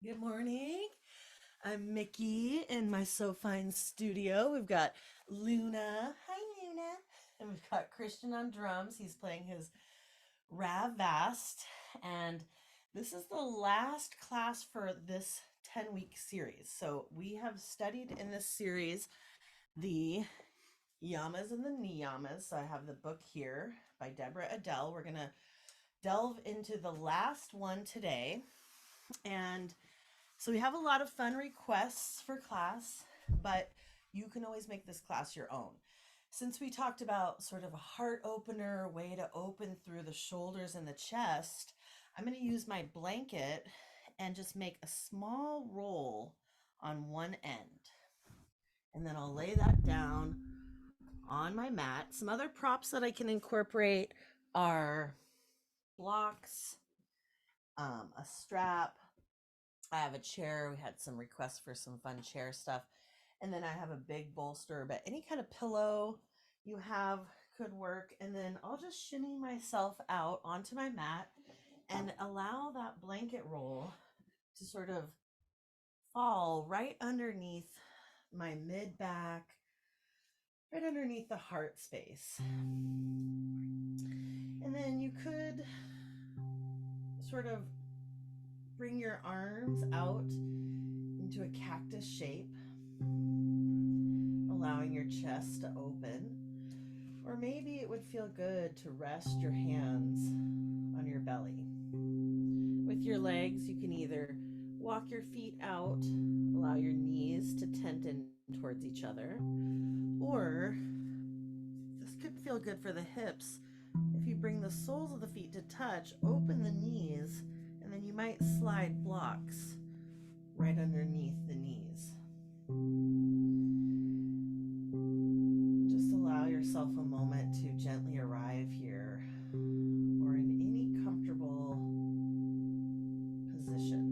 Good morning. I'm Mickey in my So Fine studio. We've got Luna. Hi, Luna. And we've got Christian on drums. He's playing his Rav Vast. And this is the last class for this 10-week series. So we have studied in this series the yamas and the niyamas. So I have the book here by Deborah Adele. We're going to delve into the last one today. And so we have a lot of fun requests for class, but you can always make this class your own. Since we talked about sort of a heart opener, way to open through the shoulders and the chest, I'm going to use my blanket and just make a small roll on one end. And then I'll lay that down on my mat. Some other props that I can incorporate are blocks, a strap. I have a chair. We had some requests for some fun chair stuff. And then I have a big bolster, but any kind of pillow you have could work. And then I'll just shimmy myself out onto my mat and allow that blanket roll to sort of fall right underneath my mid back, right underneath the heart space. And then you could sort of bring your arms out into a cactus shape, allowing your chest to open. Or maybe it would feel good to rest your hands on your belly. With your legs, you can either walk your feet out, allow your knees to tent in towards each other, or this could feel good for the hips. If you bring the soles of the feet to touch, open the knees, and then you might slide blocks right underneath the knees. Just allow yourself a moment to gently arrive here or in any comfortable position.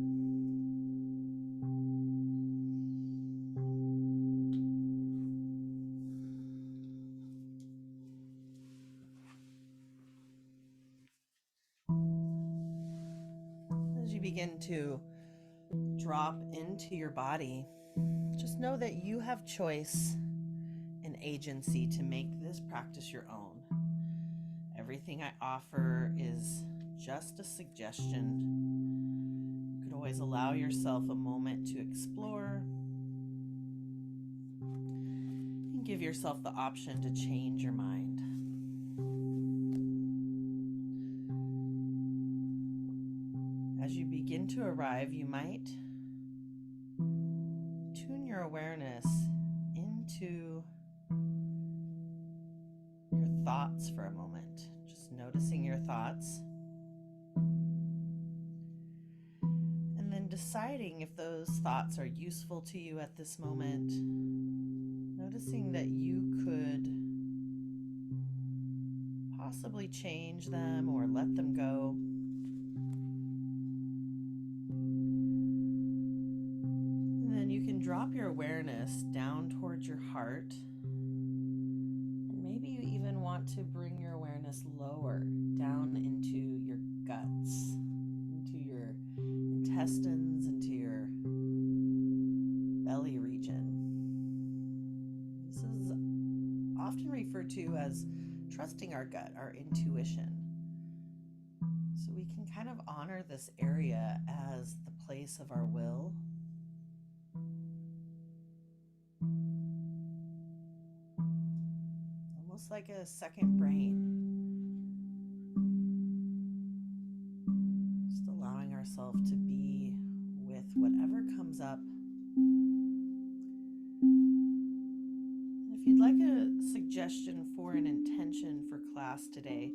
As you begin to drop into your body, just know that you have choice and agency to make this practice your own. Everything I offer is just a suggestion. You could always allow yourself a moment to explore and give yourself the option to change your mind. As you begin to arrive, you might tune your awareness into your thoughts for a moment, just noticing your thoughts. And then deciding if those thoughts are useful to you at this moment, noticing that you could possibly change them or let them go. And then you can drop your awareness down towards your heart. And maybe you even want to bring your awareness lower down into your guts, into your intestines, into your belly region. This is often referred to as trusting our gut, our intuition. So we can kind of honor this area as the place of our will. Almost like a second brain. Just allowing ourselves to be with whatever comes up. And if you'd like a suggestion for an intention for class today,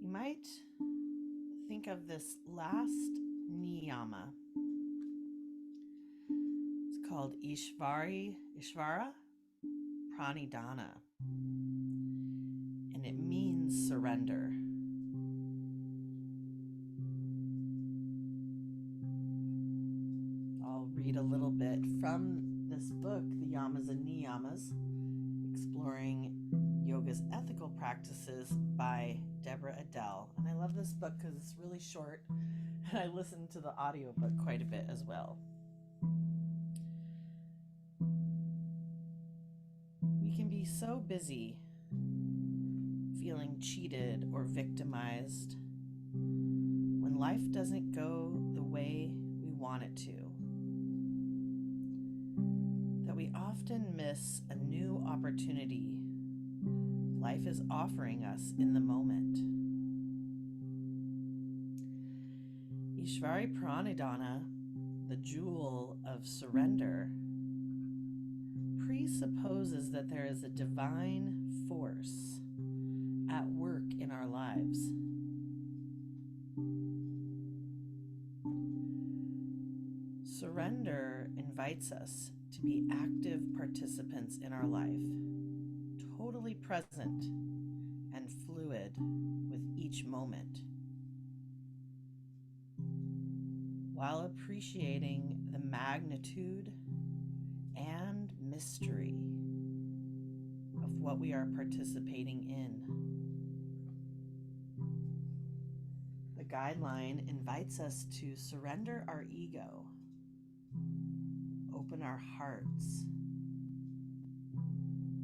you might think of this last niyama. It's called Ishvara Pranidhana, and it means surrender. I'll read a little bit from this book, The Yamas and Niyamas, Exploring Yoga's Ethical Practices by Deborah Adele. And I love this book because it's really short And I listen to the audiobook quite a bit as well. We can be so busy feeling cheated or victimized when life doesn't go the way we want it to, that we often miss a new opportunity life is offering us in the moment. Ishvari Pranidhana, the jewel of surrender, presupposes that there is a divine force at work in our lives. Surrender invites us to be active participants in our life, totally present and fluid with each moment, while appreciating the magnitude and mystery of what we are participating in. The guideline invites us to surrender our ego, open our hearts,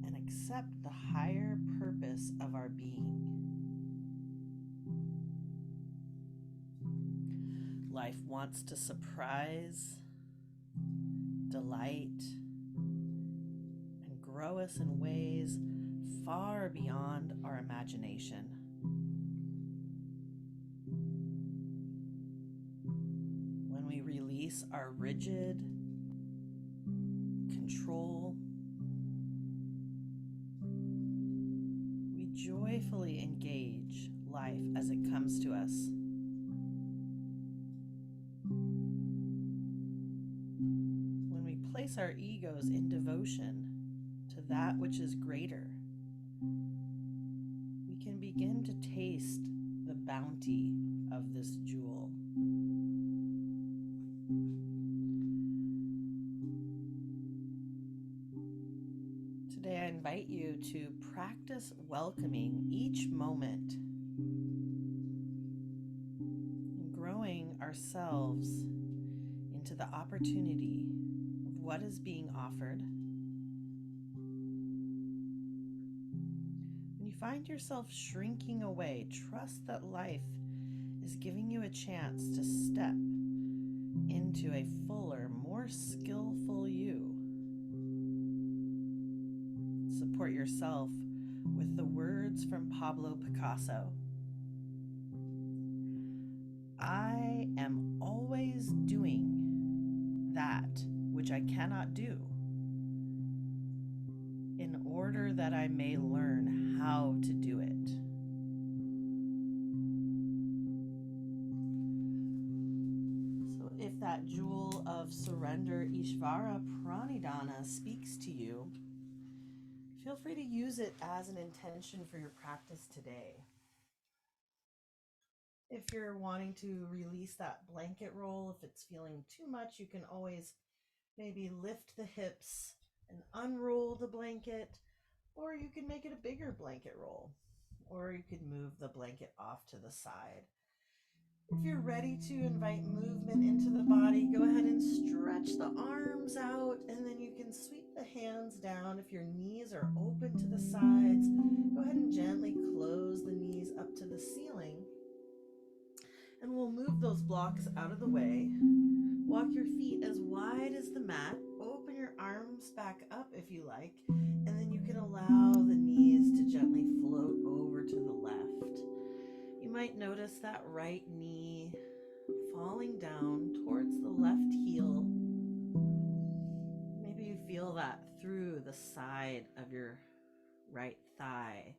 and accept the higher purpose of our being. Life wants to surprise, delight, and grow us in ways far beyond our imagination. When we release our rigid control, we joyfully engage life as it comes to us. When we place our egos in devotion to that which is greater, we can begin to taste the bounty of this jewel. Today, I invite you to practice welcoming each moment and growing ourselves into the opportunity of what is being offered. When you find yourself shrinking away, trust that life is giving you a chance to step into a fuller, more skillful you. Support yourself with the words from Pablo Picasso. I am always doing that which I cannot do, in order that I may learn how to do it. So if that jewel of surrender, Ishvara Pranidhana, speaks to you, feel free to use it as an intention for your practice today. If you're wanting to release that blanket roll, if it's feeling too much, you can always maybe lift the hips and unroll the blanket, or you can make it a bigger blanket roll, or you could move the blanket off to the side. If you're ready to invite movement into the body, go ahead and stretch the arms out, and then you can sweep the hands down. If your knees are open to the sides, go ahead and gently close the knees up to the ceiling. And we'll move those blocks out of the way. Walk your feet as wide as the mat. Open your arms back up if you like, and then you can allow the knees to gently float over to the left. You might notice that right knee falling down towards the left heel. Maybe you feel that through the side of your right thigh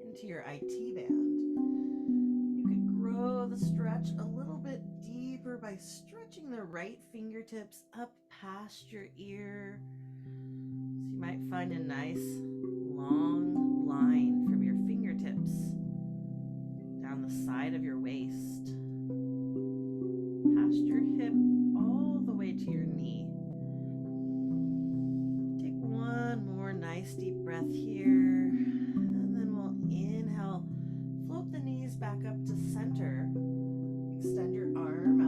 into your IT band. You could grow the stretch a little bit deeper by stretching the right fingertips up past your ear. So you might find a nice long line from your fingertips down the side of your waist, past your hip, all the way to your knee. Take one more nice deep breath here, and then we'll inhale, float the knees back up to center, extend your arm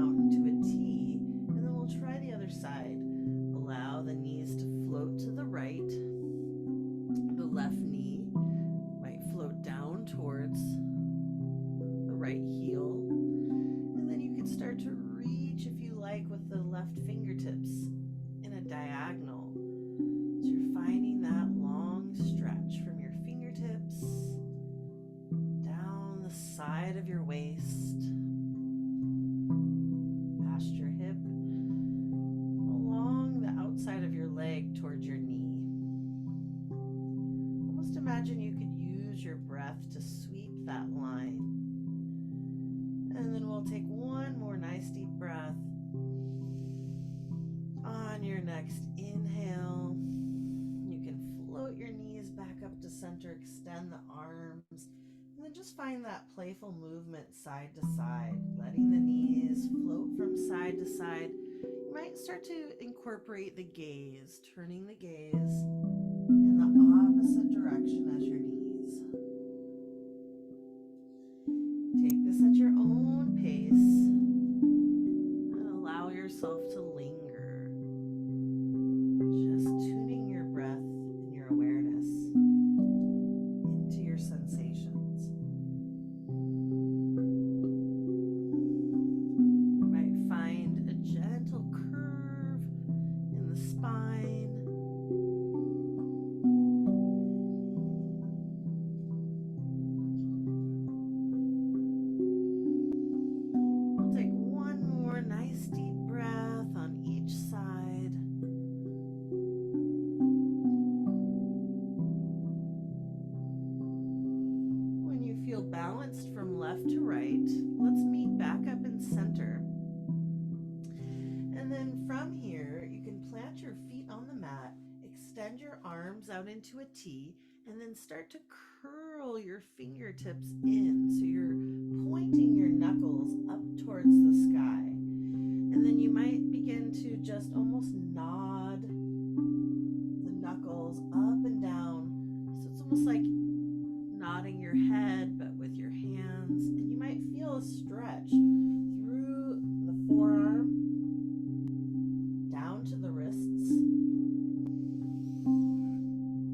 left fingertips in a diagonal. So you're finding that long stretch from your fingertips down the side of your waist, past your hip, along the outside of your leg towards your knee. Almost imagine you could use your breath to sweep that line. And then we'll take one more nice deep breath. On your next inhale, you can float your knees back up to center, extend the arms, and then just find that playful movement side to side, letting the knees float from side to side. You might start to incorporate the gaze, turning the gaze in the opposite direction as your knees. Take this at your own pace and allow yourself to linger, just tuning your breath and your awareness into your sensations. You might find a gentle curve in the spine. We'll take one more nice deep breath on each side. When you feel balanced from left to right, let's meet back up in center. And then from here, you can plant your feet on the mat, extend your arms out into a T, and then start to curl your fingertips in. So you're pointing your knuckles up towards the sky. And then you might begin to just almost nod the knuckles up and down. So it's almost like nodding your head, but with your hands. And you might feel a stretch through the forearm, down to the wrists.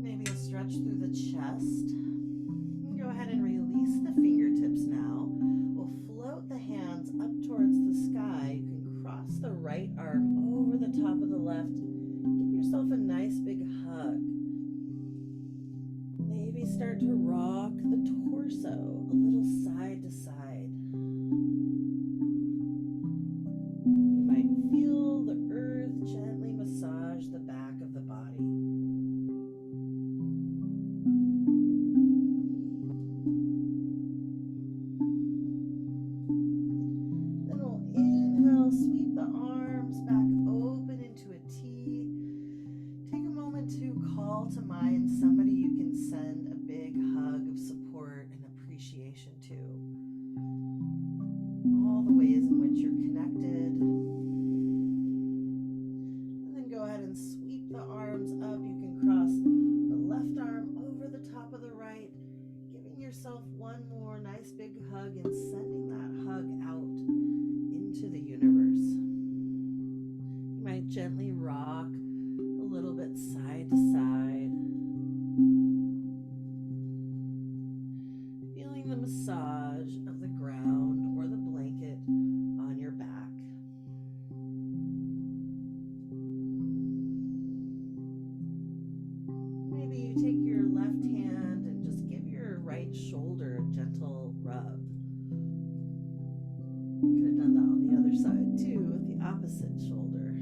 Maybe a stretch through the chest. You can go ahead and release the fingertips now. We'll float the hands up towards the sky. You can cross the right arm over the top of the left. Give yourself a nice big hug. Maybe start to rock the torso a little side to side. You might feel the earth gently massage the back of the body. Then we'll inhale, sweep the arms back open into a T. Take a moment to call to mind somebody you can send a big hug of support and appreciation to. All the ways in which you're connected. And then go ahead and sweep the arms up. You can cross the left arm over the top of the right, giving yourself one more nice big hug and sending that hug out into the universe. You might gently rock a little bit side to side, feeling the massage of the ground or the blanket on your back. Maybe you take your left hand and just give your right shoulder a gentle rub. You could have done that on the other side too, with the opposite shoulder.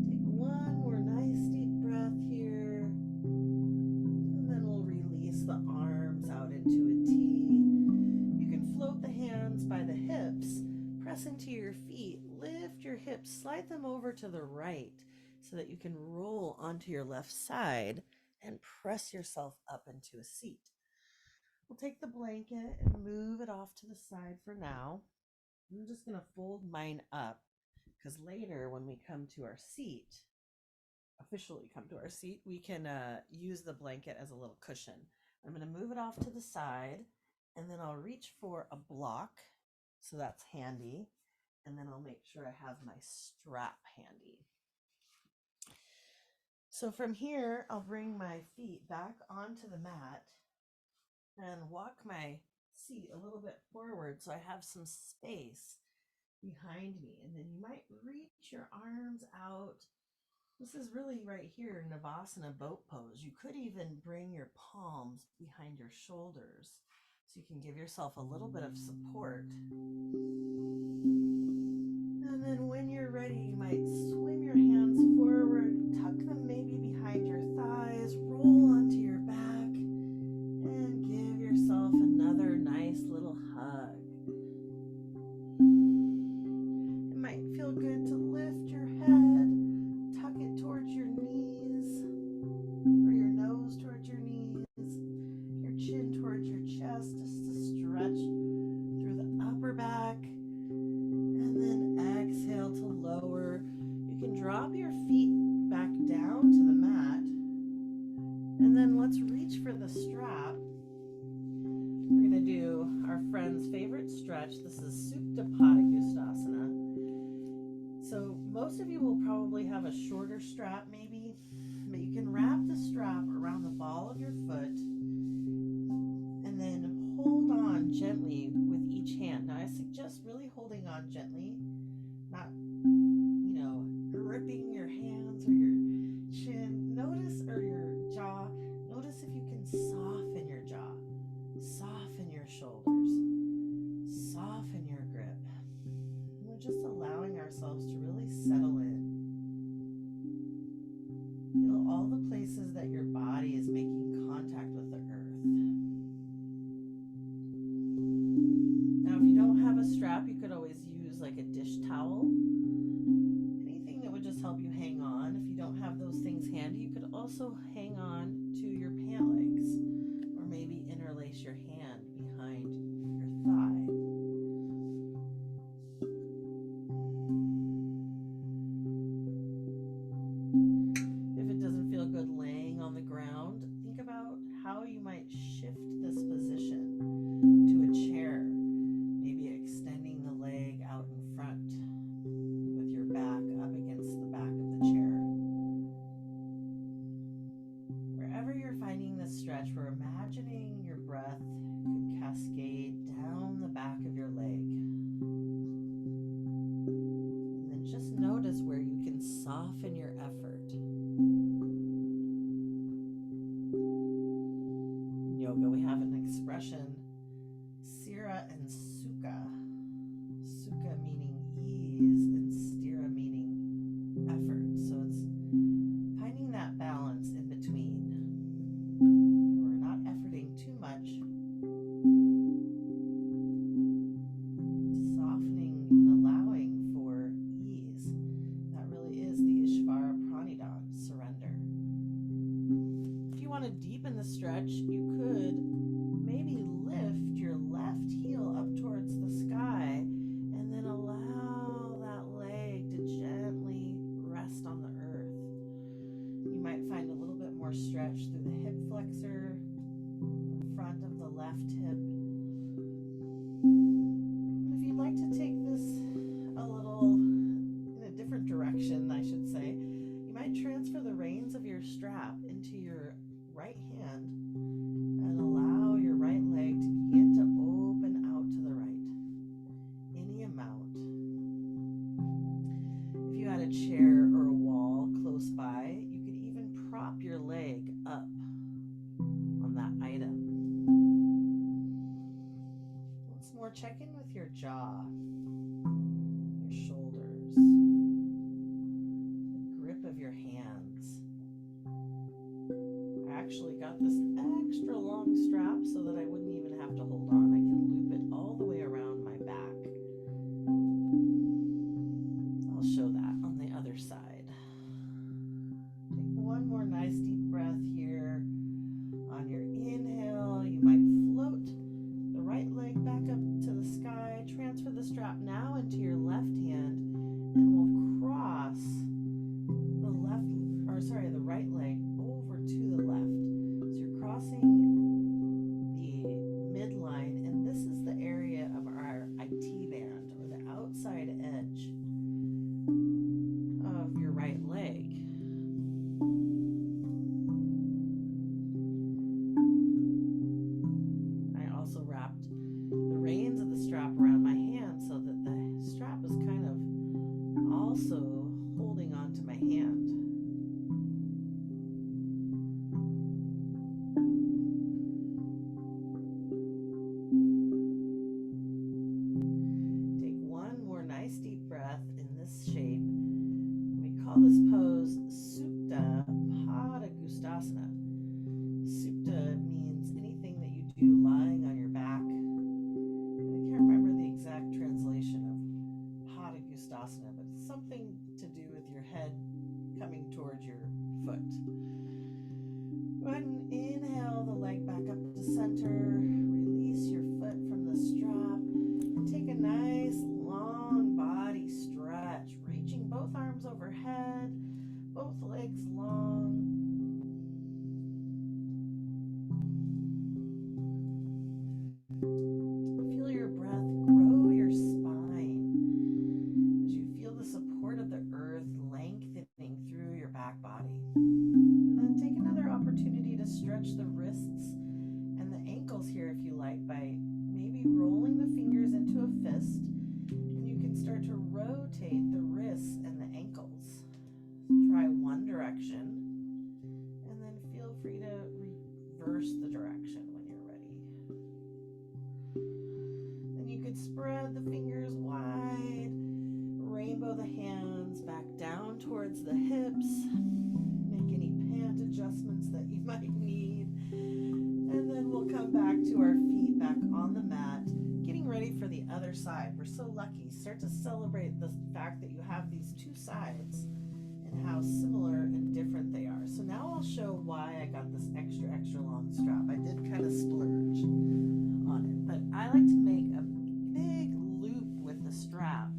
Take one more nice deep breath here, and then we'll release the arms out into a T. You can float the hands by the hips, press into your feet, lift your hips, slide them over to the right so that you can roll onto your left side and press yourself up into a seat. We'll take the blanket and move it off to the side for now. I'm just going to fold mine up because later when we come to our seat, officially come to our seat, we can use the blanket as a little cushion. I'm going to move it off to the side, and then I'll reach for a block, so that's handy, and then I'll make sure I have my strap handy. So from here, I'll bring my feet back onto the mat and walk my seat a little bit forward so I have some space behind me. And then you might reach your arms out. This is really right here, Navasana boat pose. You could even bring your palms behind your shoulders so you can give yourself a little bit of support. And then when you're ready, you might swim your hands forward, tuck them maybe behind your thighs, roll onto your back, and give yourself another nice little hug. It might feel good to lift your head, tuck it towards your knees, or your nose towards your knees, your chin towards your chest, just to stretch through the upper back. And then exhale to lower. You can drop your feet back down to the mat. And then let's reach for the strap. We're going to do our friend's favorite stretch. This is Supta Padangusthasana. So most of you will probably have a shorter strap maybe, but you can wrap the strap around the ball of your foot and then hold on gently with each hand. Now I suggest really holding on gently, not, gripping your hands or your chin. Notice, or your jaw. Notice if you can soften your jaw, soften your shoulders, soften your grip. We're just allowing ourselves to really settle in. Feel all the places that your body is making contact with the earth. Now, if you don't have a strap, you could always use like a dish towel. Anything that would just help you hang on. If you don't have those things handy, you could also hang on to your pant legs, or maybe interlace your hand behind your thigh. If it doesn't feel good laying on the ground, think about how you might shift this position to a chair, maybe extending the leg out in front with your back up against the back of the chair. Wherever you're finding this stretch, we're imagining your breath could cascade down the back of your leg. And then just notice where you can soften your effort. In yoga, we have an expression, Sthira and Sukha. Sukha meaning ease and Sthira meaning effort. So it's finding that balance in between. We're not efforting too much, softening and allowing for ease. That really is the Ishvara Pranidhan, surrender. If you want to deepen the stretch, you could maybe lift your left heel up towards the sky and then allow that leg to gently rest on the earth. You might find a little bit more stretch through the hip flexor, front of the left hip. If you'd like to take this a little in a different direction, I should say, you might transfer the reins of your strap into your right hand and allow your right leg to begin to open out to the right, any amount. If you had a chair or a wall close by, you could even prop your leg up on that item. Once more, check in with your jaw, your shoulders, the grip of your hands. I actually got this extra long strap so that I wouldn't even have to hold on. I can loop it all the way around my back. I'll show that on the other side. Take one more nice deep breath here. On your inhale, you might float the right leg back up to the sky. Transfer the strap now into your left hand, and we'll cross the right leg over to the left. So you're crossing the midline, and this is the area of our IT band, or the outside edge of your right leg. I also wrapped the reins of the strap around my hand so that the strap spread the fingers wide. Rainbow the hands back down towards the hips. Make any pant adjustments that you might need. And then we'll come back to our feet back on the mat, getting ready for the other side. We're so lucky. Start to celebrate the fact that you have these two sides and how similar and different they are. So now I'll show why I got this extra, extra long strap. I did kind of splurge on it, but I like to make a big loop with the strap.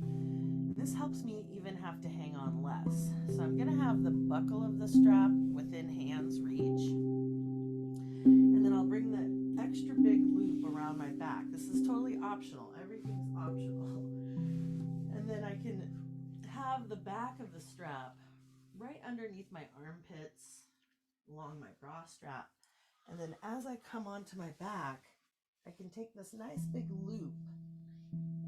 This helps me even have to hang on less. So I'm going to have the buckle of the strap within hand's reach. And then I'll bring the extra big loop around my back. This is totally optional. Everything's optional. And then I can have the back of the strap right underneath my armpits, along my bra strap. And then as I come onto my back, I can take this nice big loop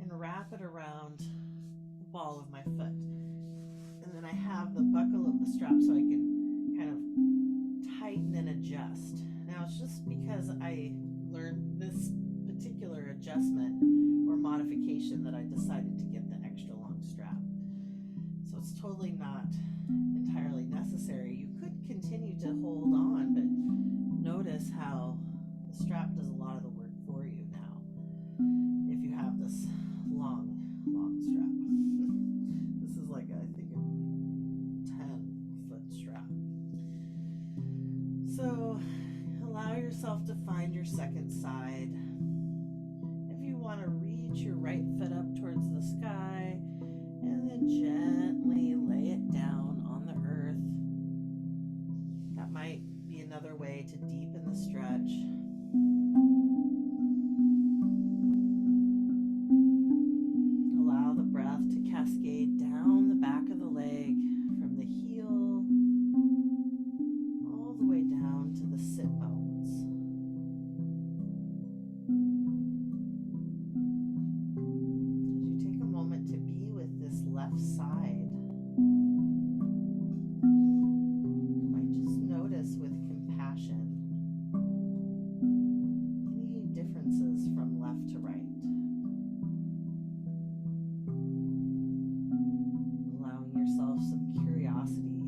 and wrap it around the ball of my foot. And then I have the buckle of the strap so I can kind of tighten and adjust. Now it's just because I learned this particular adjustment or modification that I decided to get the extra long strap. So it's totally not entirely necessary. You could continue to hold on, but notice how the strap does a lot of the work for you now if you have this long strap. This is like I think a 10-foot strap. So allow yourself to find your second side. If you want to reach your right foot up towards the sky and then gently lay it down on the earth. That might be another way to deepen the stretch. Allow the breath to cascade down the back of the leg from the heel all the way down to the sit bones. As you take a moment to be with this left side, you might just notice with compassion any differences from left to right. Allowing yourself some curiosity.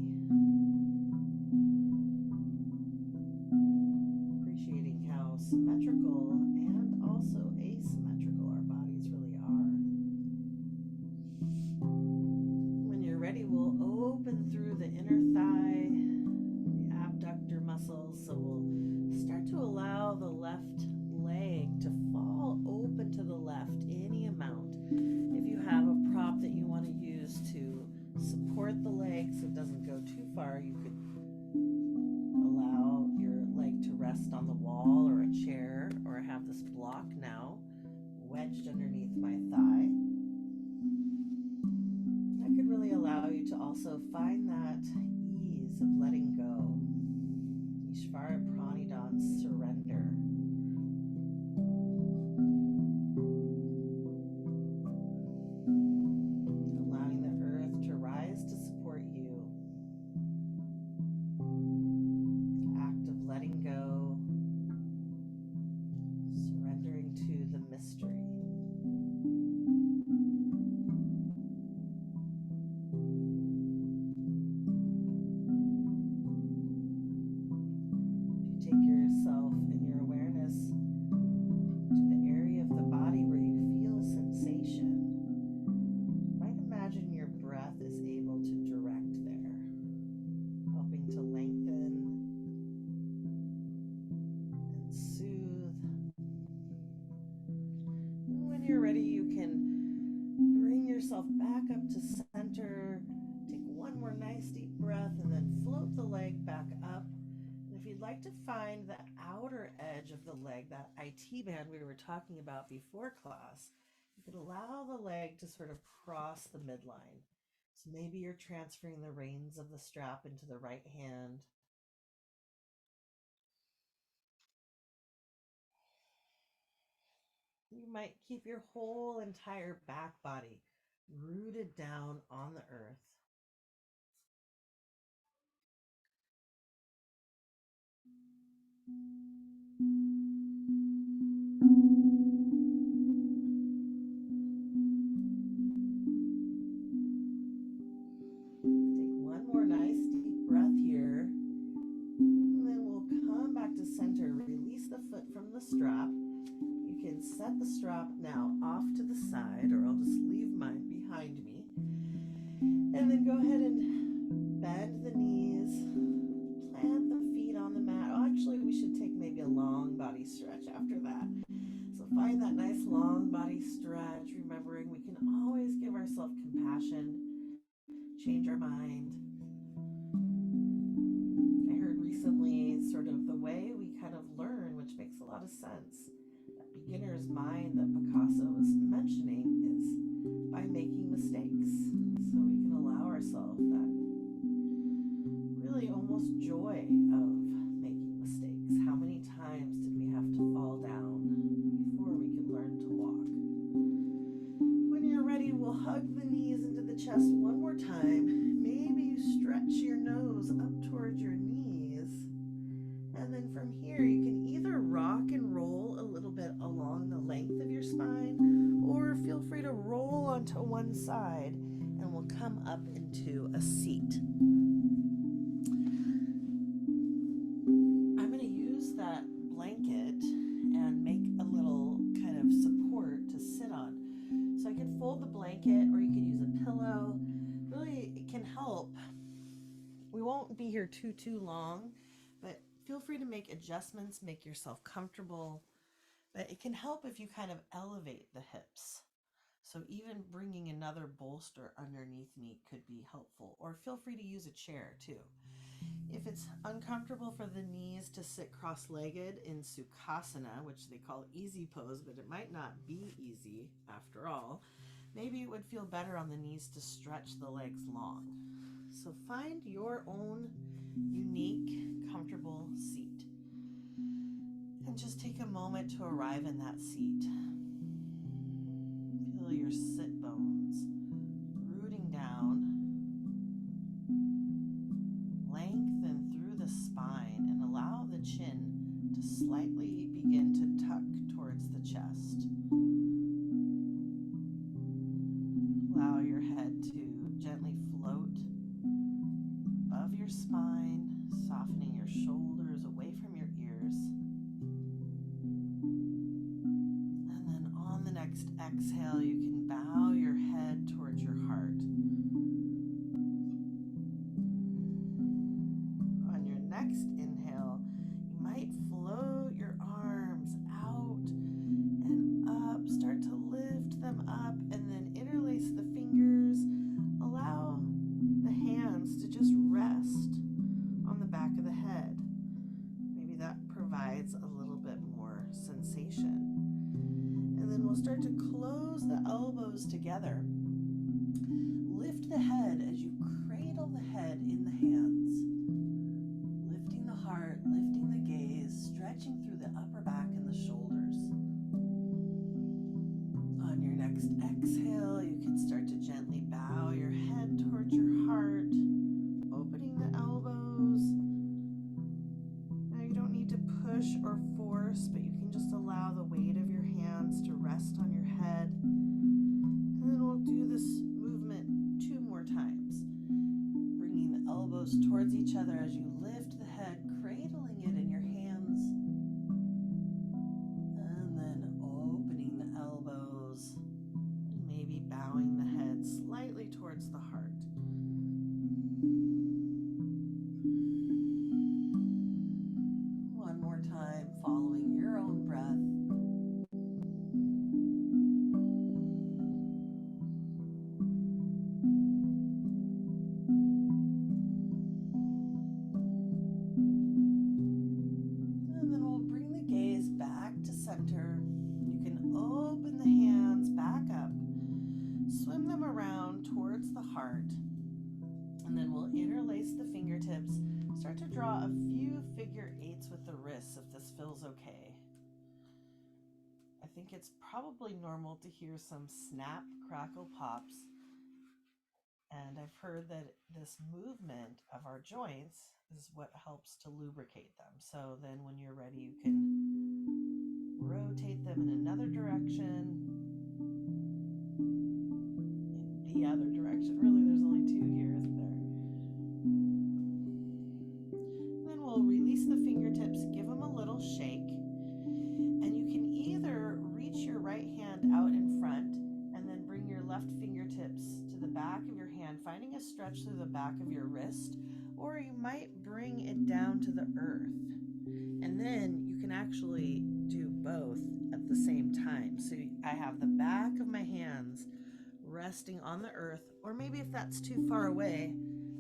Appreciating how symmetrical and also asymmetrical our bodies really are. When you're ready, we'll open through the inner thigh, the abductor muscles. So we'll start to allow the left leg to fall open to the left any amount. If you have a prop that you want to use to support the leg so it doesn't go too far, you could allow your leg to rest on the wall or a chair, or have this block now wedged underneath my thigh. That could really allow you to also find that ease of letting go. Ishvara Pranidhan, surrender. Allowing the earth to rise to support you. Act of letting go, surrendering to the mystery. If you take yourself and your awareness to the area of the body where you feel sensation, you might imagine your breath is able to direct there, helping to lengthen and soothe. And when you're ready, you can bring yourself back up to center. Take one more nice deep breath and then float the leg back up. And if you'd like to find the outer edge of the leg, that IT band we were talking about before class, you could allow the leg to sort of cross the midline. So maybe you're transferring the reins of the strap into the right hand. You might keep your whole entire back body rooted down on the earth. the strap now off to the side, or I'll just leave mine behind me. And then go ahead and bend the knees, plant the feet on the mat. Oh, actually, we should take maybe a long body stretch after that. So find that nice long body stretch, remembering we can always give ourselves compassion, change our mind. I heard recently sort of the way we kind of learn, which makes a lot of sense. That beginner's mind that Picasso was mentioning is by making mistakes. So we can allow ourselves that really almost joy of making mistakes. How many times did we have to fall down before we could learn to walk? When you're ready, we'll hug the knees into the chest one more time. Maybe you stretch your nose up towards your knees. And then from here, you can either rock and roll a little bit along the length of your spine, or feel free to roll onto one side and we'll come up into a seat. I'm going to use that blanket and make a little kind of support to sit on. So I could fold the blanket, or you could use a pillow. Really, it can help. We won't be here too long, but feel free to make adjustments, make yourself comfortable. But it can help if you kind of elevate the hips. So even bringing another bolster underneath me could be helpful. Or feel free to use a chair too. If it's uncomfortable for the knees to sit cross-legged in Sukhasana, which they call easy pose, but it might not be easy after all, maybe it would feel better on the knees to stretch the legs long. So find your own unique, comfortable seat. And just take a moment to arrive in that seat. Feel your sit bones rooting down. Lengthen through the spine and allow the chin to slightly begin to tuck towards the chest. Allow your head to gently float above your spine, softening your shoulders away from your ears. And then on the next exhale, you can bow your head towards your heart. On your next inhale, you might float your arms out and up. Start to lift them up and then interlace the fingers. Allow the hands to just rest on the back of the head. Maybe that provides a little bit more sensation. And then we'll start to close the elbows together. Lift the head as you cradle the head in the hands. Lifting the heart, lifting the gaze, stretching through the upper back and the shoulders. On your next exhale, you can start to gently bow your head towards your heart, opening the elbows. Now you don't need to push or force, but you can just allow the weight of your hands to rest on your head. And then we'll do this movement 2 more times, bringing the elbows towards each other as you lift the head, cradling it in your hands, and then opening the elbows, and maybe bowing the head slightly towards the heart. One more time, following your own breath. And then we'll bring the gaze back to center. You can open the hands back up, swim them around towards the heart, and then we'll interlace the fingertips. Start to draw a few figure eights with the wrists if this feels okay. I think it's probably normal to hear some snap, crackle, pops. And I've heard that this movement of our joints is what helps to lubricate them. So then when you're ready, you can rotate them in another direction, in the other direction. Really, there's only 2 here, isn't there? Then we'll release the fingertips, give them a little shake, and you can either reach your right back of your hand, finding a stretch through the back of your wrist, or you might bring it down to the earth. And then you can actually do both at the same time. So I have the back of my hands resting on the earth, or maybe if that's too far away,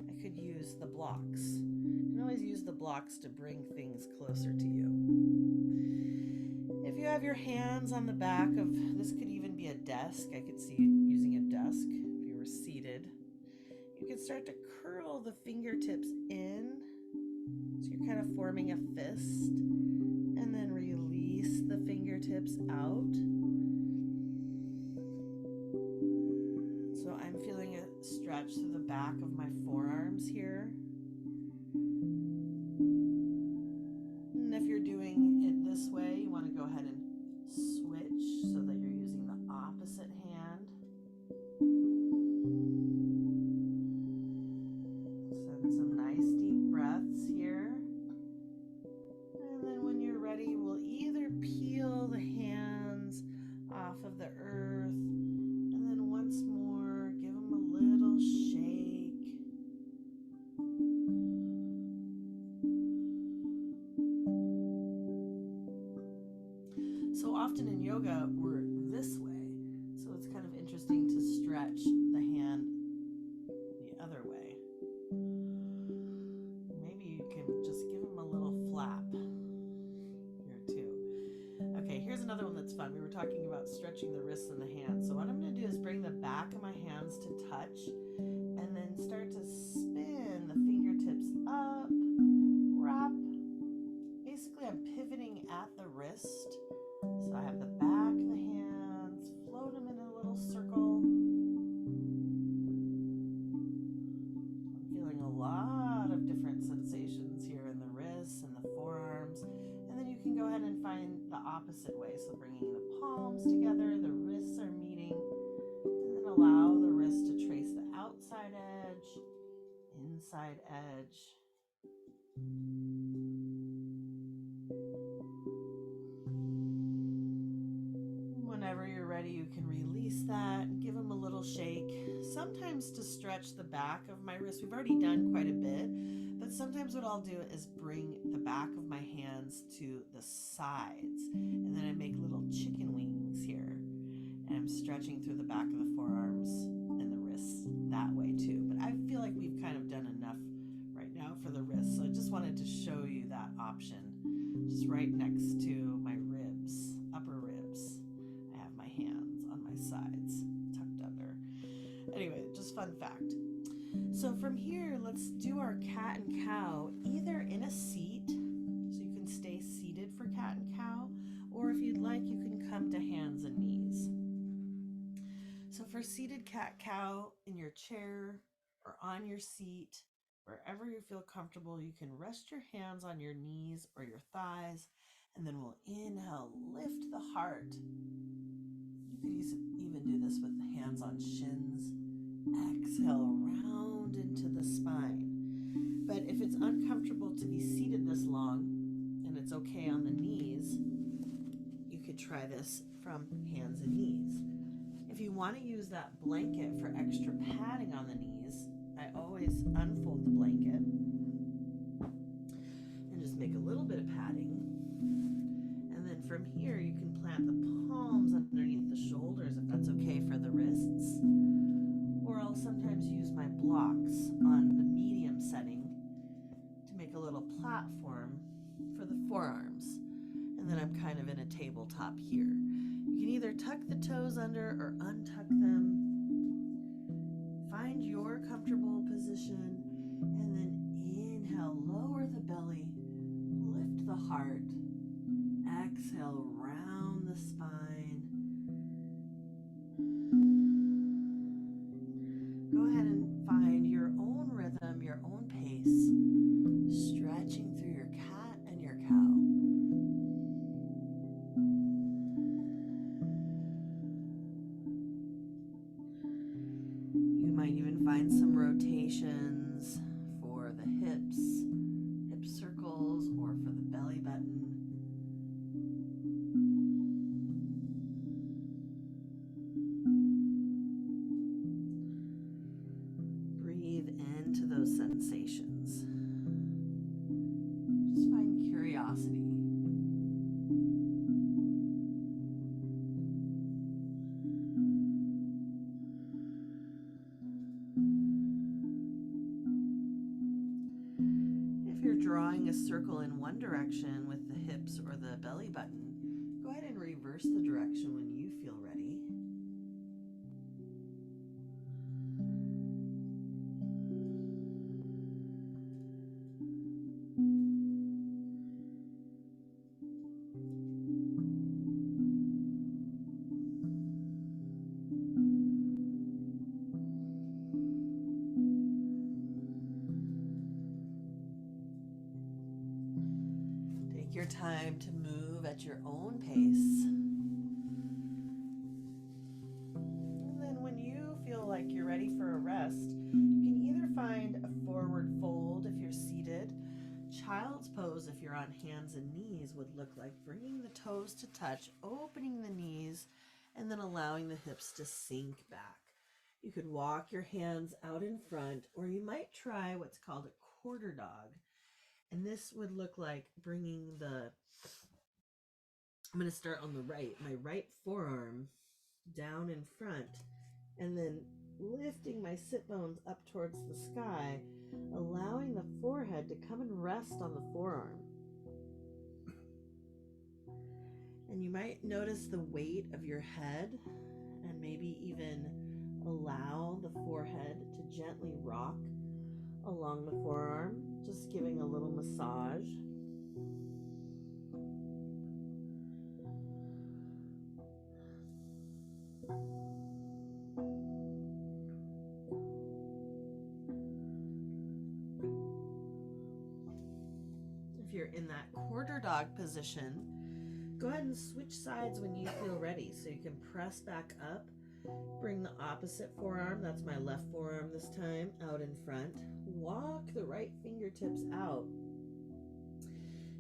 I could use the blocks. You can always use the blocks to bring things closer to you. If you have your hands on the back of, this could even be a desk. I could see you using a desk if you were seated. You can start to curl the fingertips in. So you're kind of forming a fist, and then release the fingertips out. So I'm feeling a stretch through the back of my forearms here. And if you're doing it this way, you want to go ahead and switch so that you're using the opposite hand. Send some nice deep breaths here. And then when you're ready, we'll either peel the hands off of the earth, and then once more, give them a little shake. So often in yoga, we're this way. So it's kind of interesting to stretch the hand the other way. Maybe you can just give them a little flap here too. Okay, here's another one that's fun. We were talking about stretching the wrists and the hands. So what I'm going to do is bring the back of my hands to touch, and then start to spin the fingertips up, wrap. Basically, I'm pivoting at the wrist. So I have the back of the hands, float them in a little circle. I'm feeling a lot of different sensations here in the wrists and the forearms. And then you can go ahead and find the opposite way. So bringing the palms together, the wrists are meeting, and then allow the wrist to trace the outside edge, inside edge. Whenever you're ready, you can release that and give them a little shake. Sometimes to stretch the back of my wrist, we've already done quite a bit, but sometimes what I'll do is bring the back of my hands to the sides, and then I make little chicken wings here, and I'm stretching through the back of the forearms and the wrists that way too. But I feel like we've kind of done enough right now for the wrists, so I just wanted to show you that option, just right next to my ribs, upper ribs. I have my hands on my sides, tucked under. Anyway, just fun fact. So from here, let's do our cat and cow, either in a seat, so you can stay seated for cat and cow, or if you'd like, you can come to hands and knees. So for seated cat cow, in your chair or on your seat, wherever you feel comfortable, you can rest your hands on your knees or your thighs, and then we'll inhale, lift the heart. You could even do this with the hands on shins. Exhale, round into the spine. But if it's uncomfortable to be seated this long, and it's okay on the knees, you could try this from hands and knees. If you want to use that blanket for extra padding on the knees, I always unfold the blanket and just make a little bit of padding. And then from here, you can plant the palms underneath the shoulders if that's okay for the wrists. Or I'll sometimes use my blocks on the medium setting to make a little platform for the forearms. And then I'm kind of in a tabletop here. You can either tuck the toes under or untuck them. Find your comfortable position, and then inhale, lower the belly, lift the heart. Exhale, round the spine. Go ahead and find your own rhythm, your own pace, stretching through your cat and your cow. You might even find some rotations for the hips, hip circles, or for the belly button. drawing a circle in one direction with the hips or the belly button, go ahead and reverse the direction when you feel ready. Take your time to move at your own pace. And then when you feel like you're ready for a rest, you can either find a forward fold if you're seated. Child's pose, if you're on hands and knees, would look like bringing the toes to touch, opening the knees, and then allowing the hips to sink back. You could walk your hands out in front, or you might try what's called a quarter dog. And this would look like bringing I'm going to start on the right, my right forearm down in front, and then lifting my sit bones up towards the sky, allowing the forehead to come and rest on the forearm. And you might notice the weight of your head, and maybe even allow the forehead to gently rock along the forearm, just giving a little massage. If you're in that quarter dog position, go ahead and switch sides when you feel ready. So you can press back up, bring the opposite forearm, that's my left forearm this time, out in front. Walk the right fingertips out.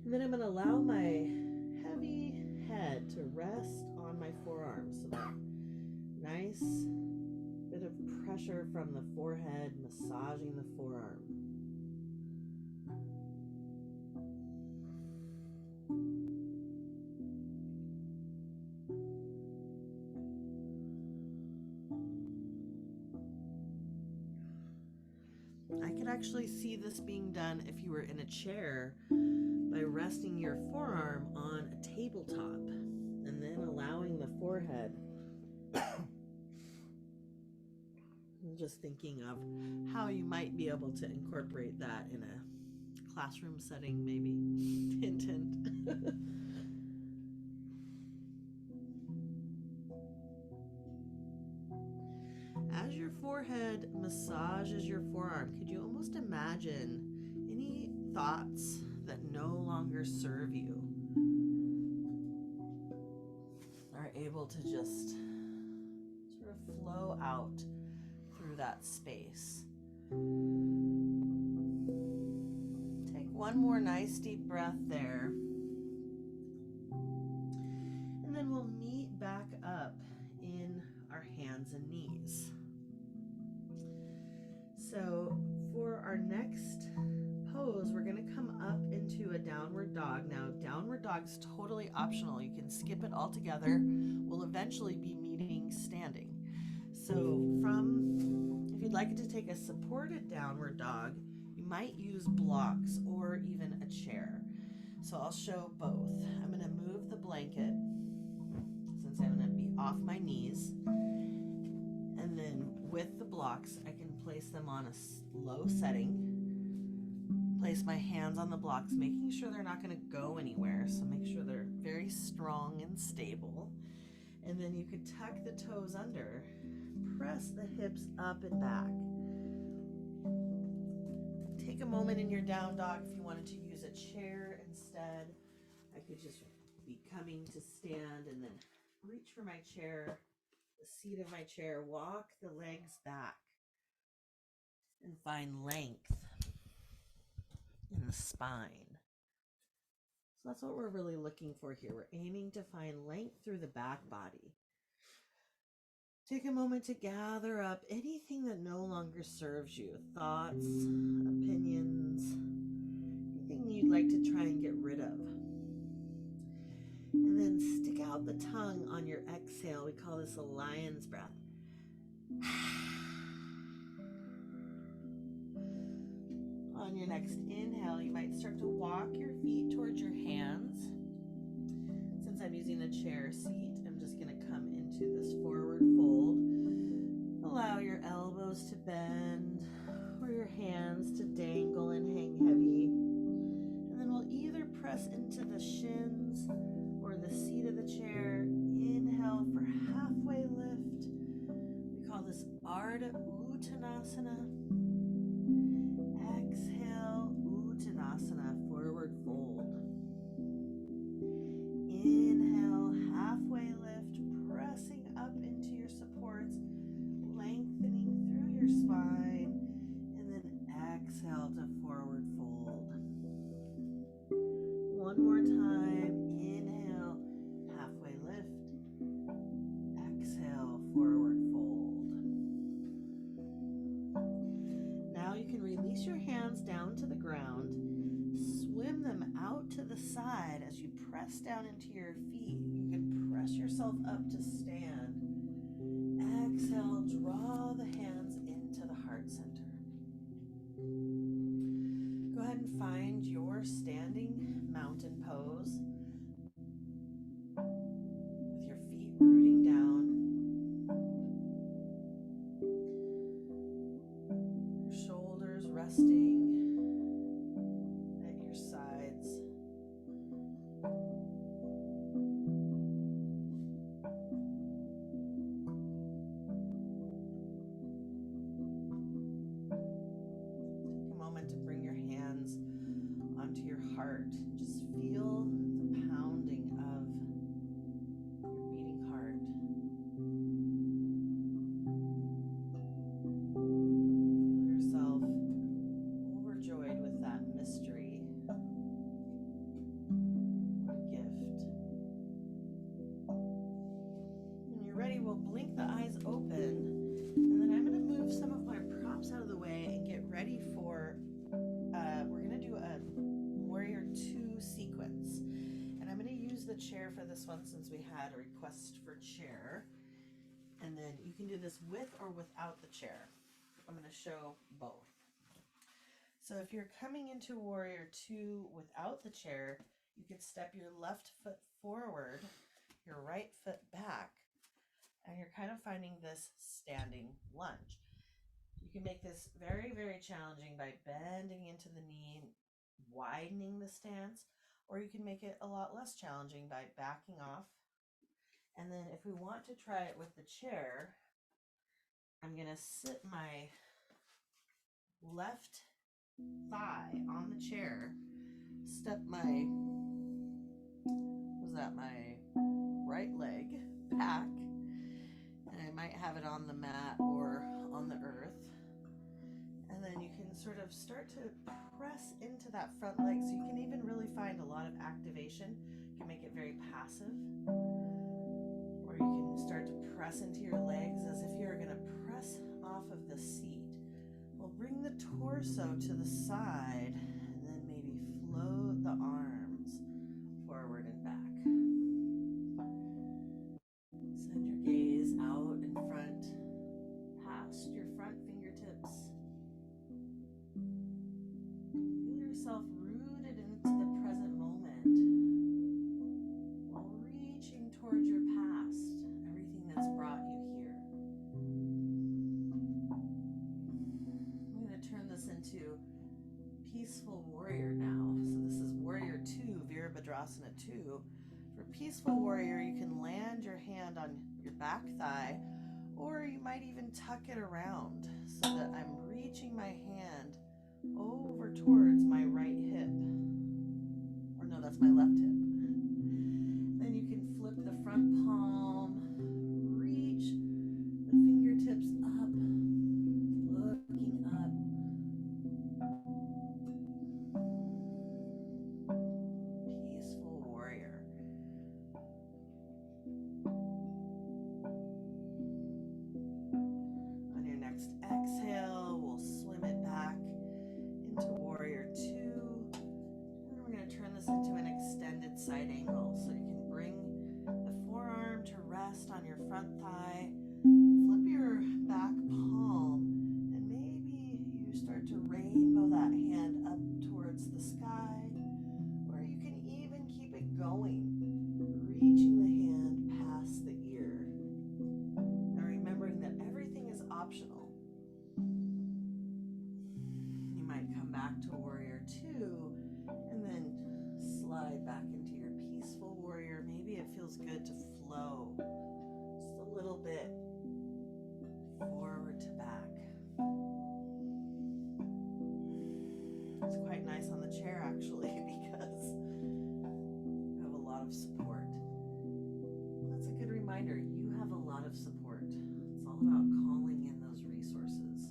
And then I'm going to allow my heavy head to rest on my forearm. So that nice bit of pressure from the forehead, massaging the forearm. I could actually see this being done if you were in a chair by resting your forearm on a tabletop and then allowing the forehead. I'm just thinking of how you might be able to incorporate that in a classroom setting, maybe. Hint, hint. As your forehead massages your forearm, could you almost imagine any thoughts that no longer serve you are able to just sort of flow out through that space? Take one more nice deep breath there. And then we'll meet back up in our hands and knees. So for our next pose, we're going to come up into a downward dog. Now, downward dog is totally optional. You can skip it altogether. We'll eventually be meeting standing. So if you'd like it to take a supported downward dog, you might use blocks or even a chair. So I'll show both. I'm going to move the blanket since I'm going to be off my knees. And then with the blocks, I can place them on a low setting. Place my hands on the blocks, making sure they're not going to go anywhere. So make sure they're very strong and stable. And then you could tuck the toes under, press the hips up and back. Take a moment in your down dog if you wanted to use a chair instead. I could just be coming to stand and then reach for my chair, the seat of my chair, walk the legs back and find length in the spine. So that's what we're really looking for here. We're aiming to find length through the back body. Take a moment to gather up anything that no longer serves you, thoughts, opinions, anything you'd like to try and get rid of. And then stick out the tongue on your exhale. We call this a lion's breath. On On your next inhale, you might start to walk your feet towards your hands. Since I'm using a chair seat, I'm just going to come into this forward fold. Allow your elbows to bend or your hands to dangle and hang heavy. And then we'll either press into the shins or the seat of the chair. Inhale for halfway lift. We call this Ardha Uttanasana. Exhale, Uttanasana, forward fold. Inhale, halfway lift, pressing up into your supports, lengthening through your spine, and then exhale to forward fold. One more time. Inhale, halfway lift. Exhale, forward fold. Now you can release your hands down to the ground. Swim them out to the side as you press down into your feet. You can press yourself up to stand. Exhale, draw the hands into the heart center. Go ahead and find your standing mountain pose with your feet rooting down, your shoulders resting at your sides. Take a moment to bring your hands onto your heart. Just feel the pounding of your beating heart. Feel yourself overjoyed with that mystery. What a gift. When you're ready, we'll blink the eyes open, and then I'm going to move some of my props out of the way and get ready for we're going to do a Warrior 2 sequence. And I'm going to use the chair for this one since we had a request for chair. And then you can do this with or without the chair. I'm going to show both. So if you're coming into Warrior 2 without the chair, you can step your left foot forward, your right foot back, and you're kind of finding this standing lunge. You can make this very, very challenging by bending into the knee, widening the stance, or you can make it a lot less challenging by backing off. And then if we want to try it with the chair, I'm going to sit my left thigh on the chair, step my right leg back, and I might have it on the mat or on the earth. And then you can sort of start to press into that front leg, so you can even really find a lot of activation. You can make it very passive, or you can start to press into your legs as if you're going to press off of the seat. We'll bring the torso to the side and then maybe float the arms forward and back. Send your gaze out in front, past your front fingertips. Feel yourself rooted into the present moment while reaching towards your past, everything that's brought you here. I'm going to turn this into Peaceful Warrior now. So this is Warrior 2, Virabhadrasana 2. For Peaceful Warrior, you can land your hand on your back thigh, or you might even tuck it around so that I'm reaching my hand over towards my right hip. Or no, that's my left hip. Then you can flip the front palm, reach the fingertips up, looking up. Peaceful Warrior. On your next exhale, we'll swim it back into Warrior 2. And we're going to turn this into an extended back to warrior two, and then slide back into your peaceful warrior. Maybe it feels good to flow just a little bit forward to back. It's quite nice on the chair actually because you have a lot of support. That's a good reminder. You have a lot of support. It's all about calling in those resources.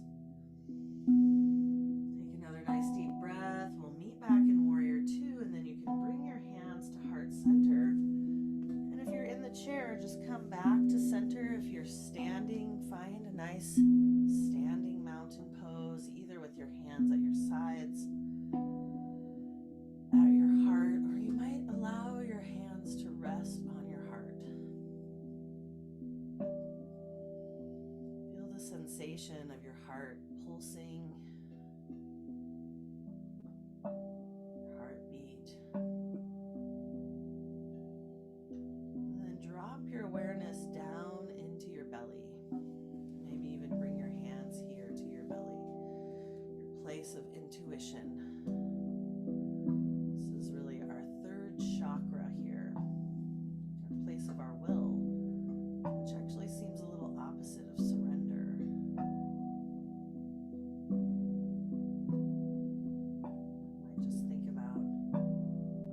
Take another nice deep breath. We'll meet back in warrior two, and then you can bring your hands to heart center. And if you're in the chair, just come back to center. If you're standing, find a nice standing mountain pose, either with your hands at your sides, at your heart, or you might allow your hands to rest on your heart. Feel the sensation of your heart pulsing, your heartbeat. And then drop your awareness down into your belly. Maybe even bring your hands here to your belly, your place of intuition. This is really our third chakra here, our place of our will, which actually seems a little opposite of surrender. Might just think about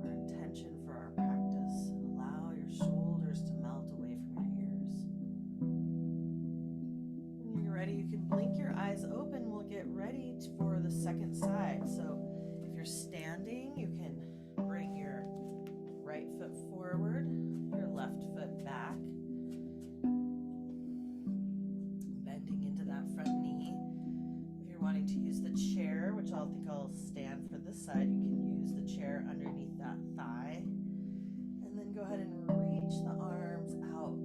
our intention for our practice and allow your shoulders to melt away from your ears. When you're ready, you can blink your eyes open. We'll get ready for the second side. So if you're standing, you can bring your right foot forward, your left foot back, bending into that front knee. If you're wanting to use the chair, which I'll stand for this side, you can use the chair underneath that thigh. And then go ahead and reach the arms out,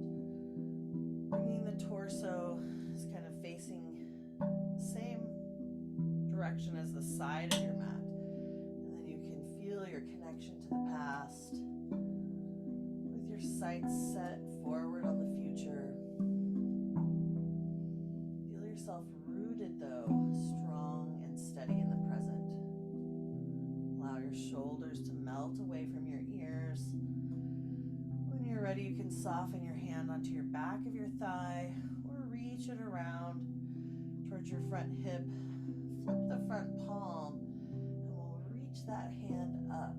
bringing the torso is kind of facing the same direction as the side of your mat. And then you can feel your connection to the past with your sights set forward on the future. Feel yourself rooted though, strong and steady in the present. Allow your shoulders to melt away from your ears. When you're ready, you can soften your hand onto your back of your thigh or reach it around towards your front hip. Flip the front palm and we'll reach that hand up.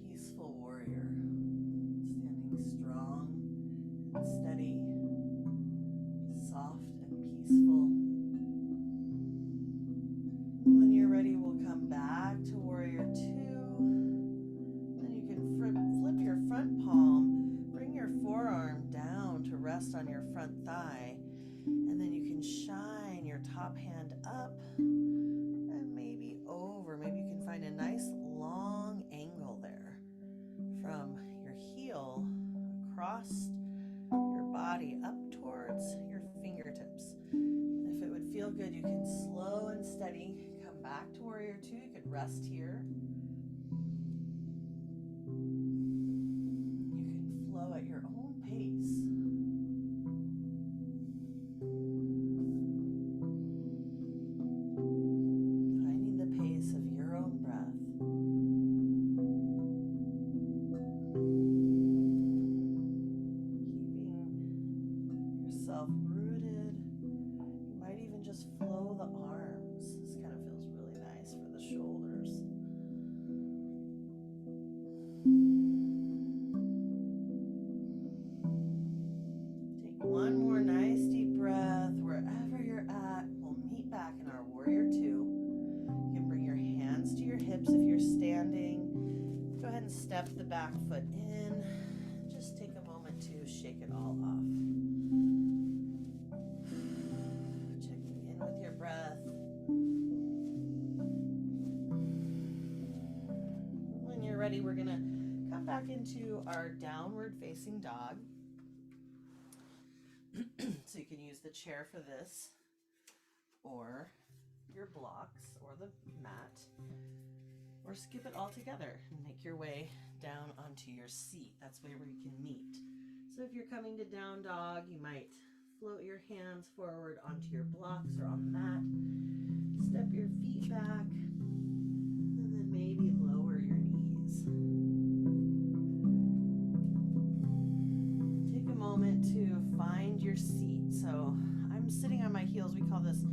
Peaceful warrior. Standing strong and steady, soft and peaceful. When you're ready, we'll come back to warrior two. Then you can flip your front palm, bring your forearm down to rest on your front thigh, and then you can shine your top hand up and maybe over. Maybe you can find a nice long angle there from your heel across your body up towards your fingertips. If it would feel good, you can slow and steady come back to warrior two. You could rest here. You can flow at your own pace. Finding the pace of your own breath. Keeping yourself rooted. You might even just flow the arms. This kind of feels really nice for the shoulders. Take one more nice deep breath wherever you're at. We'll meet back in our warrior two. You can bring your hands to your hips if you're standing. Go ahead and step the back foot in. Just take a moment to shake it all off. Checking in with your breath. When you're ready, we're going to come back into our downward facing dog. So you can use the chair for this, or your blocks, or the mat, or skip it all together and make your way down onto your seat. That's where you can meet. So if you're coming to down dog, you might float your hands forward onto your blocks or on the mat. Step your feet back, and then maybe lower your knees. Take a moment to find your seat. So I'm sitting on my heels. We call this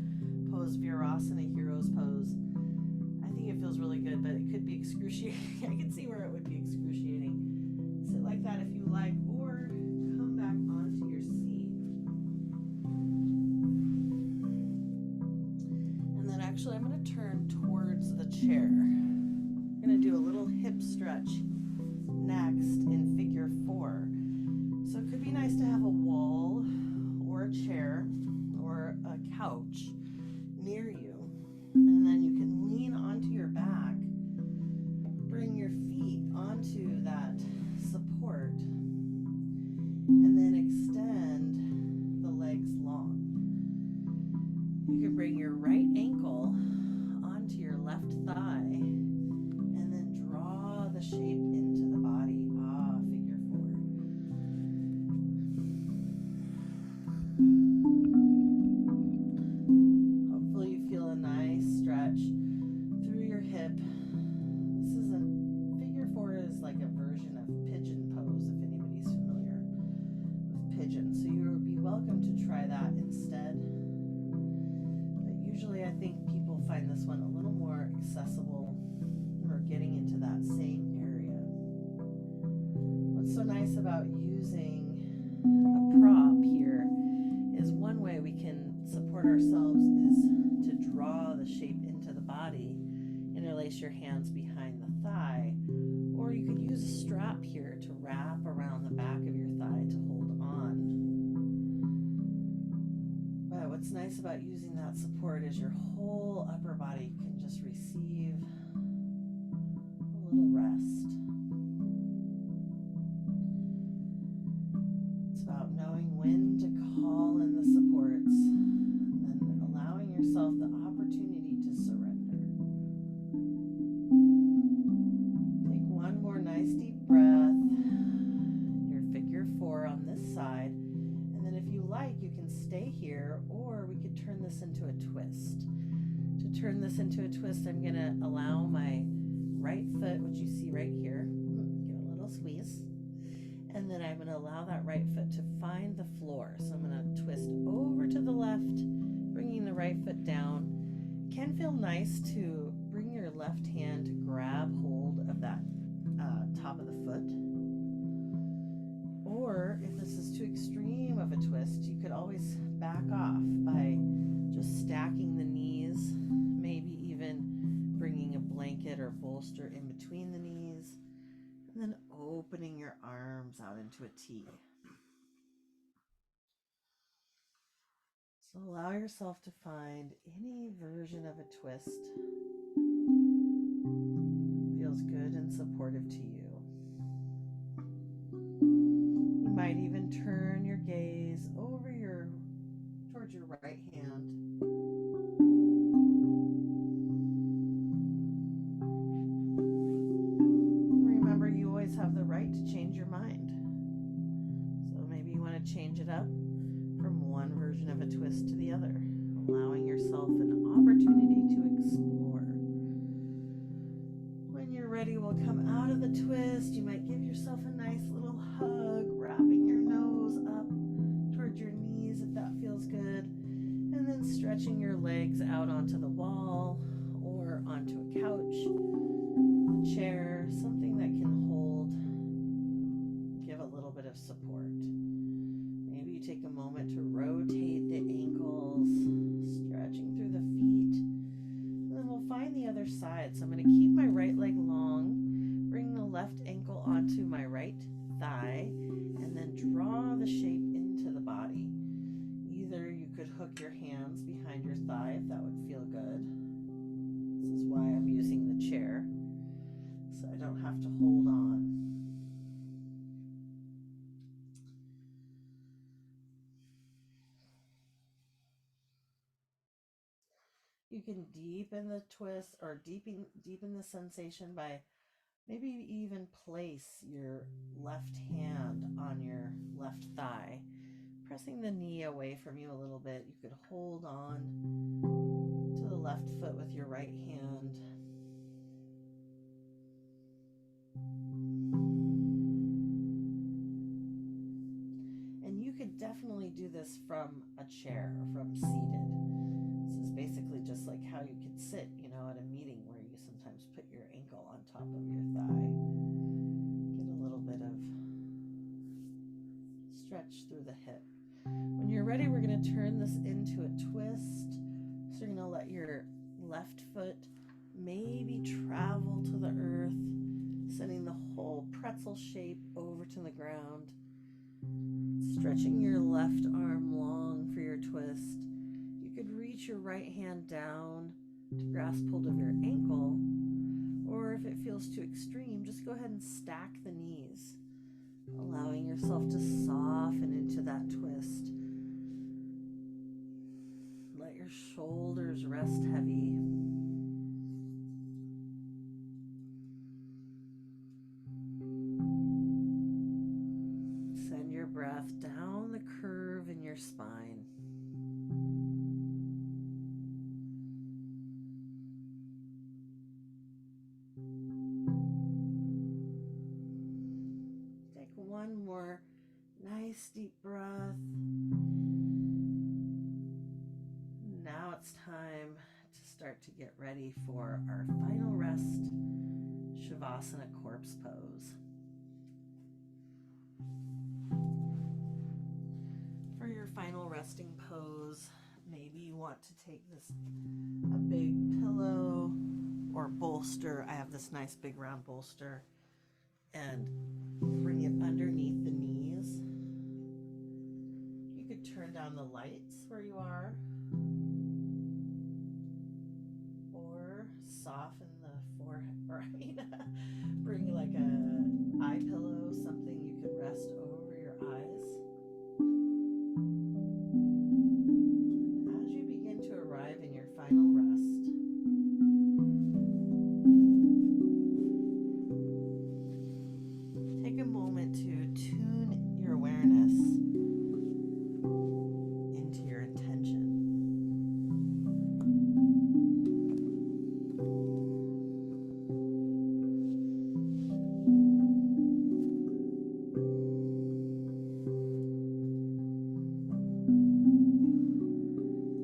pose Virasana, hero's pose. I think it feels really good, but it could be excruciating. I can see where it would be excruciating. Sit like that if you like, or come back onto your seat. And then actually I'm going to turn towards the chair. I'm going to do a little hip stretch next in figure 4. So it could be nice to have a wall or a chair or a couch near you. And then you can lean onto your back, bring your feet onto that support, and then extend the legs long. You can bring your right ankle onto your left thigh, and then draw the shape into the body. Figure 4. Hopefully you feel a nice stretch through your hip. Figure 4 is like a version of pigeon pose, if anybody's familiar with pigeon. So you would be welcome to try that instead. But usually I think people find this one a little more accessible or getting into that same area. What's so nice about using a prop here is one way we can support ourselves is to draw the shape into the body. Interlace your hands behind the thigh, or you could use a strap here to wrap around the back of your thigh to hold on. But what's nice about using that support is your whole upper body can just receive a little rest. It's about knowing when to call in the supports and then allowing yourself the opportunity to surrender. Take one more nice deep breath. Your figure 4 on this side. And then if you like, you can stay here, or we could turn this into a twist. To turn this into a twist, I'm going to allow my right foot, which you see right here, give a little squeeze. And then I'm going to allow that right foot to find the floor. So I'm going to twist over to the left, bringing the right foot down. It can feel nice to bring your left hand to grab hold of that top of the foot. Or if this is too extreme of a twist, you could always back off by just stacking the knees, maybe even bringing a blanket or bolster in between the knees, and then opening your arms out into a T. So allow yourself to find any version of a twist feels good and supportive to you. You might even turn your gaze towards your right hand. Remember, you always have the right to change your mind. So maybe you want to change it up from one version of a twist to the other, allowing yourself an opportunity to explore. When you're ready, we'll come out of the twist. You might give yourself a nice little hug, wrapping your nose up towards your knees if that feels good, and then stretching your legs out onto the wall or onto a couch, a chair, something that can hold, give a little bit of support. Maybe you take a moment to rotate the ankles, stretching through the feet, and then we'll find the other side. So I'm going to keep my right leg long, bring the left ankle onto my right thigh, and then draw the shape into the body. Either you could hook your hands behind your thigh if that would feel good. This is why I'm using the chair, so I don't have to hold on. You can deepen the twist or deepen the sensation by maybe even place your left hand on your left thigh, pressing the knee away from you a little bit. You could hold on to the left foot with your right hand. And you could definitely do this from a chair or from seated. This is basically just like how you could sit, at a meeting where you sometimes put your ankle on top of your thigh. Get a little bit of stretch through the hip. When you're ready, we're going to turn this into a twist. So you're going to let your left foot maybe travel to the earth, sending the whole pretzel shape over to the ground. Stretching your left arm long for your twist. You could reach your right hand down to grasp hold of your ankle, or if it feels too extreme, just go ahead and stack the knees, allowing yourself to soften into that twist. Let your shoulders rest heavy. Send your breath down the curve in your spine. Take one more nice deep breath. Now it's time to start to get ready for our final rest, Shavasana corpse pose. For your final resting pose, maybe you want to take a big pillow or bolster. I have this nice big round bolster, and bring it underneath the knees. You could turn down the lights where you are, or soften the forehead, right? Bring like a eye pillow, something you could rest over your eyes. And as you begin to arrive in your final rest, take a moment to tune your awareness into your intention.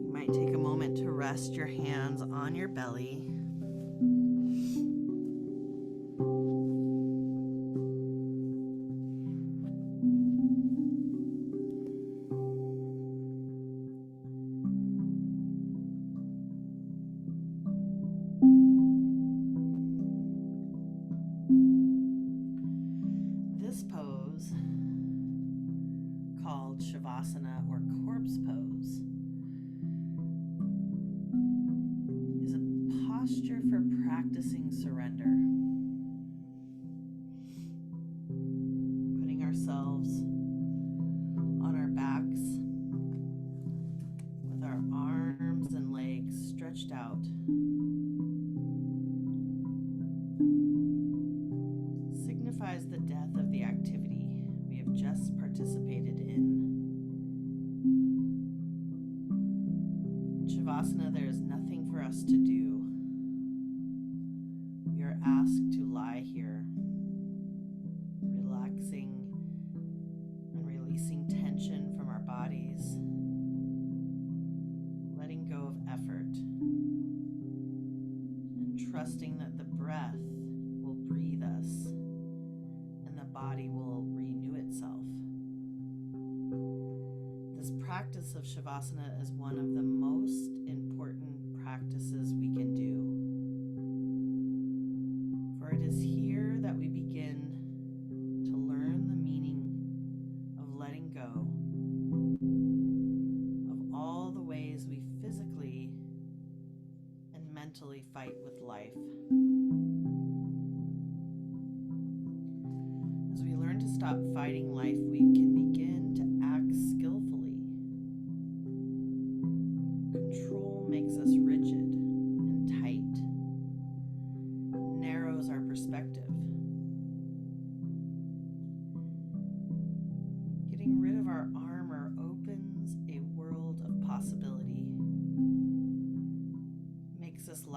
You might take a moment to rest your hands on your belly. This pose, called Shavasana or corpse pose, is a posture for practicing surrender. Putting ourselves on our backs with our arms and legs stretched out. Signifies the death of the activity we have just participated in. In Shavasana, there is nothing for us to do. We are asked to lie here, relaxing and releasing tension from our bodies, letting go of effort, and trusting that the breath will breathe us and the body will renew itself. This practice of Shavasana is one of the most important practices we can do. For it is here that we begin to learn the meaning of letting go of all the ways we physically and mentally fight with life. As we learn to stop fighting life, we can begin to act skillfully. Control makes us rigid and tight, narrows our perspective. Getting rid of our armor opens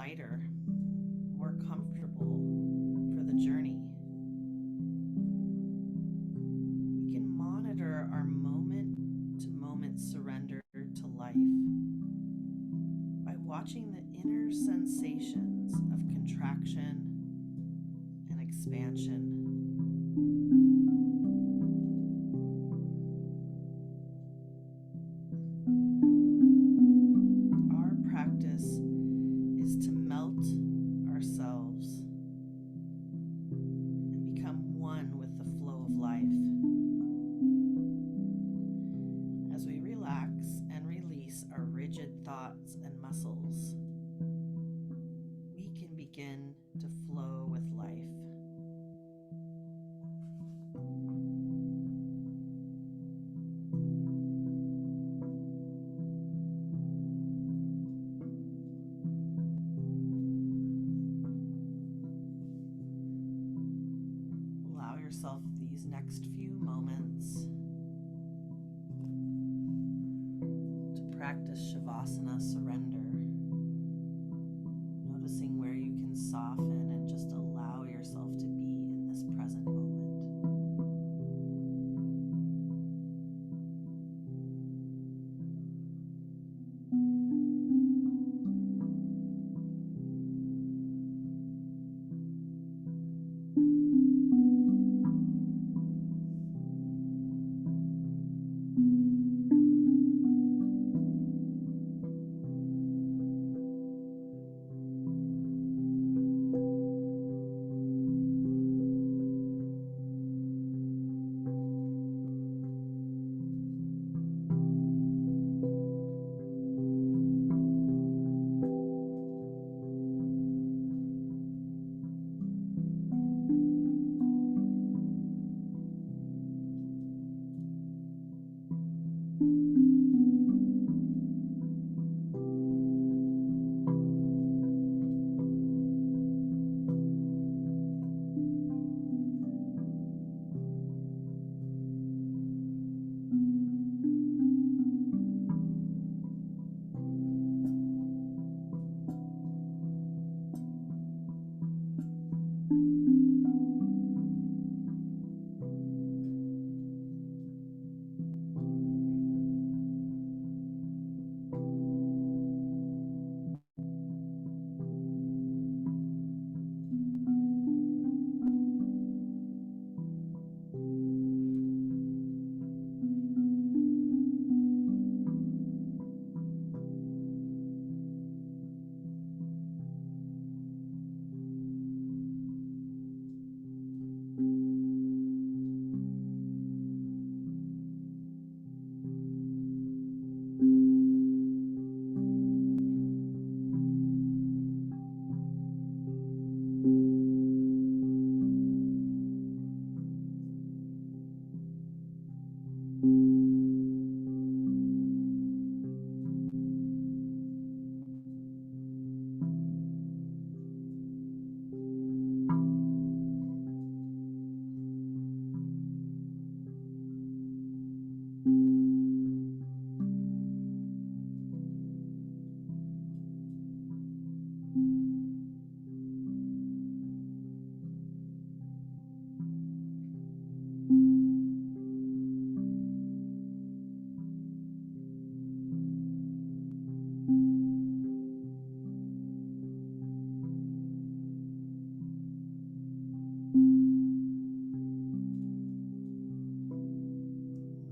lighter, more comfortable for the journey. We can monitor our moment to moment surrender to life by watching the inner sensations of contraction and expansion. Our practice is to melt ourselves and become one with the flow of life. As we relax and release our rigid thoughts and muscles, we can begin to flow with life. Allow yourself these next few moments to practice Shavasana surrender, noticing where you can soften and just allow yourself to be in this present moment.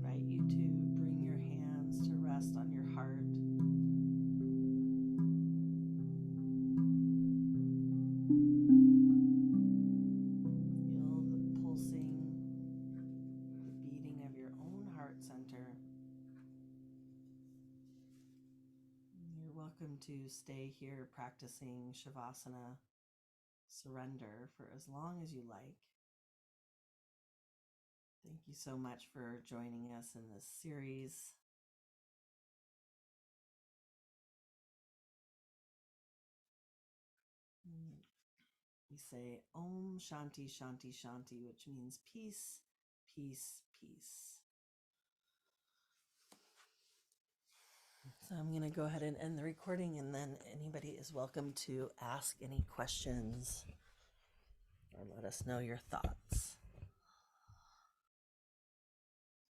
Invite you to bring your hands to rest on your heart. Feel the pulsing, the beating of your own heart center. You're welcome to stay here practicing Shavasana surrender for as long as you like. Thank you so much for joining us in this series. We say Om Shanti Shanti Shanti, which means peace, peace, peace. So I'm going to go ahead and end the recording, and then anybody is welcome to ask any questions or let us know your thoughts.